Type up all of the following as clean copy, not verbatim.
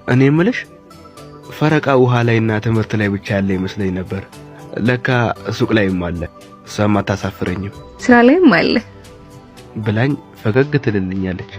እኔ የምልሽ ፈረቃ ውሃ ላይና ትምህርት ላይ ብቻ ያለ ይመስለኝ ነበር። ለካ ሱቅ ላይም አለ። እሷም አታሳፍረኝም። ስራ ላይም አለ ብላኝ ፈገግ ትልልኛለች።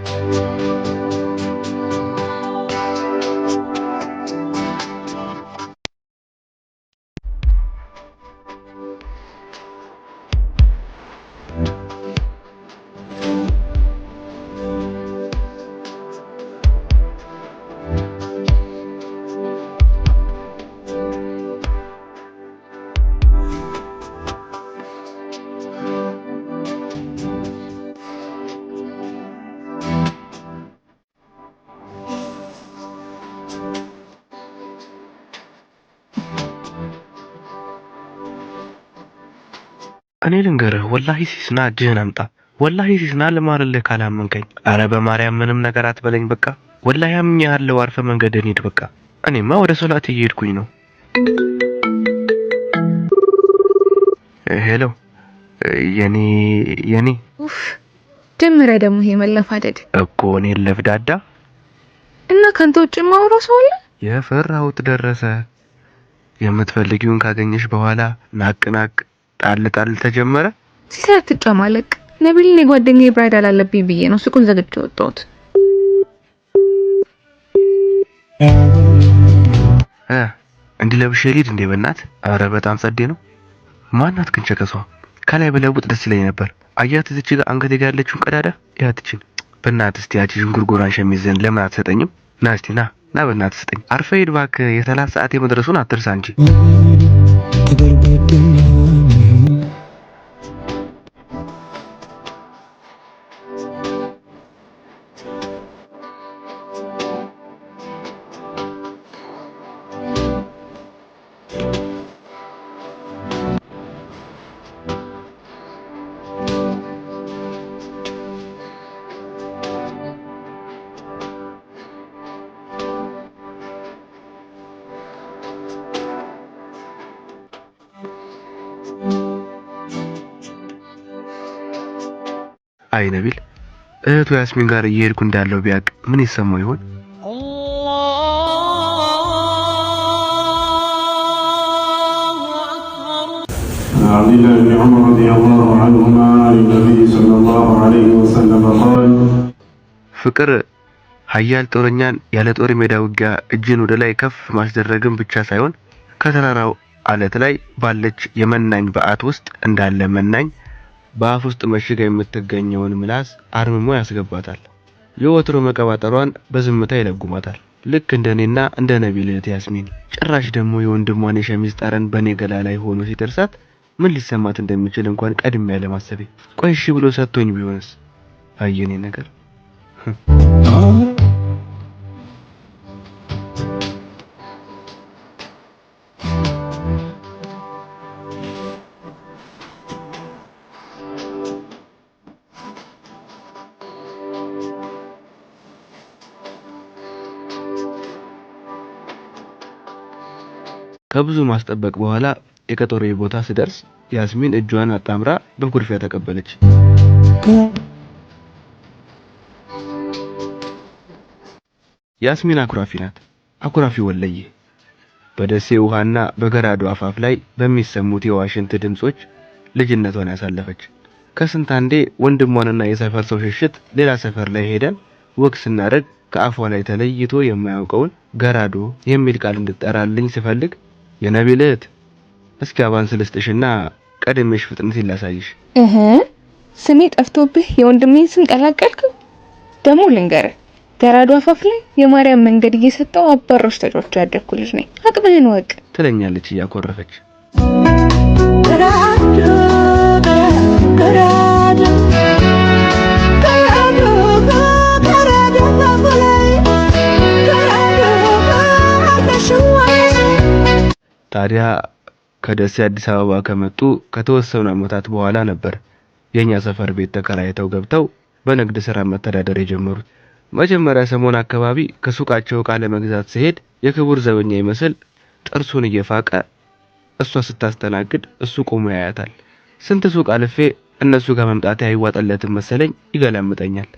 እኔ ልንገርህ ወላሂ ሲስና እጅህን አምጣ። ወላሂ ሲስና ልማርልህ ካላመንከኝ። አረ በማርያም ምንም ነገር አትበለኝ በቃ። ወላሂ አምኜሃለሁ። አርፈ መንገድህን ሂድ በቃ። እኔማ ወደ ሶላት እየሄድኩኝ ነው። ሄሎ የኔ ኡፍ ጀመረ ደግሞ ይሄ መለፋደድ እኮ እኔ ለፍዳዳ እና ካንተ ውጭ ማውራው ሰው አለ? የፈራሁት ደረሰ። የምትፈልጊውን ካገኘሽ በኋላ ናቅ ጣል ተጀመረ። ሲሰራ ትጫማለቅ። ነቢልን የጓደኛዬ ብራይድ አላለብኝ ብዬ ነው ሱቁን ዘግቼ ወጣሁት። እንዲህ ለብሼ ልሂድ እንዴ በእናት? አረ በጣም ጸዴ ነው። ማናት ግን ቸከሷ? ከላይ በለውጥ ደስ ይለኝ ነበር። አያት እዚች ጋር አንገቴ ጋር ያለችውን ቀዳዳ ያትችን በእናትህ እስቲ ያቺ ዥንጉርጉራን ሸሚዝን ለምን አትሰጠኝም? ና እስቲ ና በእናትህ ስጠኝ። አርፈህ ሂድ እባክህ። የ30 ሰዓት የመድረሱን አትርሳ እንጂ። አይ ነቢል እህቱ ያስሚን ጋር እየሄድኩ እንዳለው ቢያቅ ምን ይሰማው ይሆን? عبد الله بن عمر رضي الله عنهما النبي صلى الله عليه وسلم قال ፍቅር ኃያል ጦረኛን ያለ ጦር ሜዳ ውጊያ እጅን ወደ ላይ ከፍ ማስደረግም ብቻ ሳይሆን ከተራራው አለት ላይ ባለች የመናኝ በአት ውስጥ እንዳለ መናኝ በአፍ ውስጥ መሽጋ የምትገኘውን ምላስ አርምሞ ያስገባታል። የወትሮ መቀባጠሯን በዝምታ ይለጉማታል። ልክ እንደኔና እንደ ነቢል እህት ያስሚን። ጭራሽ ደግሞ የወንድሟን የሸሚዝ ጠረን በኔ ገላ ላይ ሆኖ ሲደርሳት ምን ሊሰማት እንደሚችል እንኳን ቀድሜ ያለ ማሰቤ። ቆይ እሺ ብሎ ሰጥቶኝ ቢሆንስ? አየኔ ነገር ከብዙ ማስጠበቅ በኋላ የቀጠሮዬ ቦታ ስደርስ ያስሚን እጇን አጣምራ በኩርፊያ ተቀበለች። ያስሚን አኩራፊ ናት። አኩራፊ ወለየ። በደሴ ውሃና በገራዶ አፋፍ ላይ በሚሰሙት የዋሽንት ድምጾች ልጅነቷን ያሳለፈች። ከስንት አንዴ ወንድሟንና የሰፈር ሰው ሽሽት ሌላ ሰፈር ላይ ሄደን ወክ ስናደርግ ከአፏ ላይ ተለይቶ የማያውቀውን ገራዶ የሚል ቃል እንድጠራልኝ ስፈልግ የነቢል እህት እስኪ አቫንስ ልስጥሽና ቀድሜሽ ፍጥነት ይላሳይሽ። ስሜ ጠፍቶብህ የወንድሜን ስም ቀላቀልክ? ደሞ ልንገርህ ገራዶ አፋፍ ላይ የማርያም መንገድ እየሰጠው አባሮች ተጫውቼ ያደኩ ልጅ ነኝ። አቅምህን ወቅ ትለኛለች እያኮረፈች። ታዲያ ከደሴ አዲስ አበባ ከመጡ ከተወሰኑ ዓመታት በኋላ ነበር የኛ ሰፈር ቤት ተከራይተው ገብተው በንግድ ስራ መተዳደር የጀመሩት። መጀመሪያ ሰሞን አካባቢ ከሱቃቸው ዕቃ ለመግዛት ሲሄድ የክቡር ዘበኛ ይመስል ጥርሱን እየፋቀ እሷ ስታስተናግድ እሱ ቆሞ ያያታል። ስንት ሱቅ አልፌ እነሱ ጋር መምጣት አይዋጠለትም መሰለኝ ይገላምጠኛል።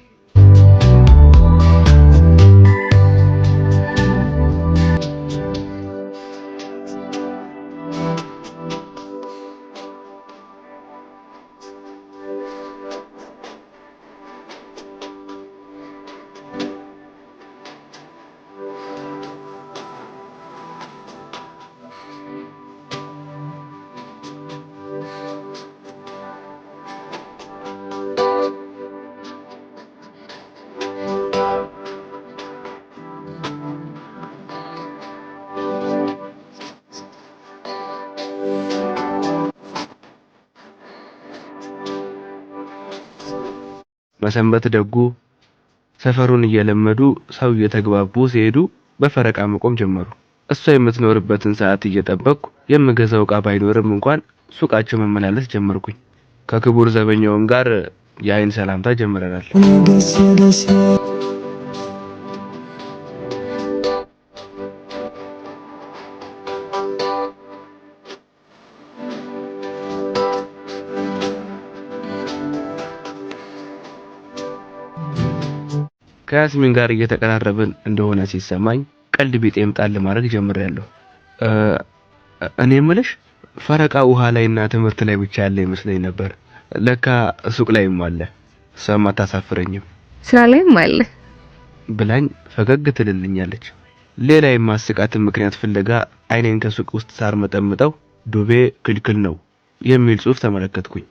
መሰንበት ደጉ ሰፈሩን እየለመዱ ሰው እየተግባቡ ሲሄዱ በፈረቃ መቆም ጀመሩ። እሷ የምትኖርበትን ሰዓት እየጠበቅኩ የምገዛው ዕቃ ባይኖርም እንኳን ሱቃቸው መመላለስ ጀመርኩኝ። ከክቡር ዘበኛውም ጋር የአይን ሰላምታ ጀምረናል። ከያስሚን ጋር እየተቀራረብን እንደሆነ ሲሰማኝ ቀልድ ቢጤም ጣል ማድረግ ጀምሬያለሁ። እኔ የምልሽ ፈረቃ ውሃ ላይና ትምህርት ላይ ብቻ ያለ ይመስለኝ ነበር። ለካ ሱቅ ላይም አለ። እሷም አታሳፍረኝም። ስራ ላይም አለ ብላኝ ፈገግ ትልልኛለች። ሌላ የማስቃትን ምክንያት ፍለጋ አይኔን ከሱቅ ውስጥ ሳር መጠምጠው ዱቤ ክልክል ነው የሚል ጽሑፍ ተመለከትኩኝ።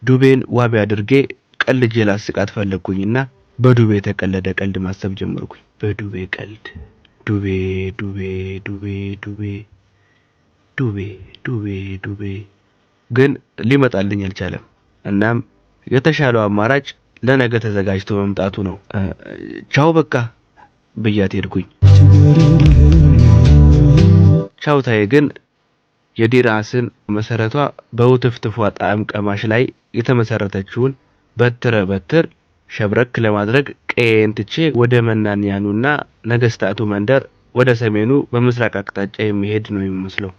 ዱቤን ዋቢ አድርጌ ቀልጄ ላስቃት ፈለግኩኝና በዱቤ የተቀለደ ቀልድ ማሰብ ጀመርኩኝ። በዱቤ ቀልድ ዱቤ ዱቤ ዱቤ ዱቤ ዱቤ ዱቤ ዱቤ ግን ሊመጣልኝ አልቻለም። እናም የተሻለው አማራጭ ለነገ ተዘጋጅቶ መምጣቱ ነው። ቻው በቃ ብያት ሄድኩኝ። ቻውታዬ ግን የዲራስን መሰረቷ በውትፍትፏ ጣዕም ቀማሽ ላይ የተመሰረተችውን በትር ሸብረክ ለማድረግ ቀዬን ትቼ ወደ መናንያኑና ነገስታቱ መንደር ወደ ሰሜኑ በምስራቅ አቅጣጫ የሚሄድ ነው የሚመስለው።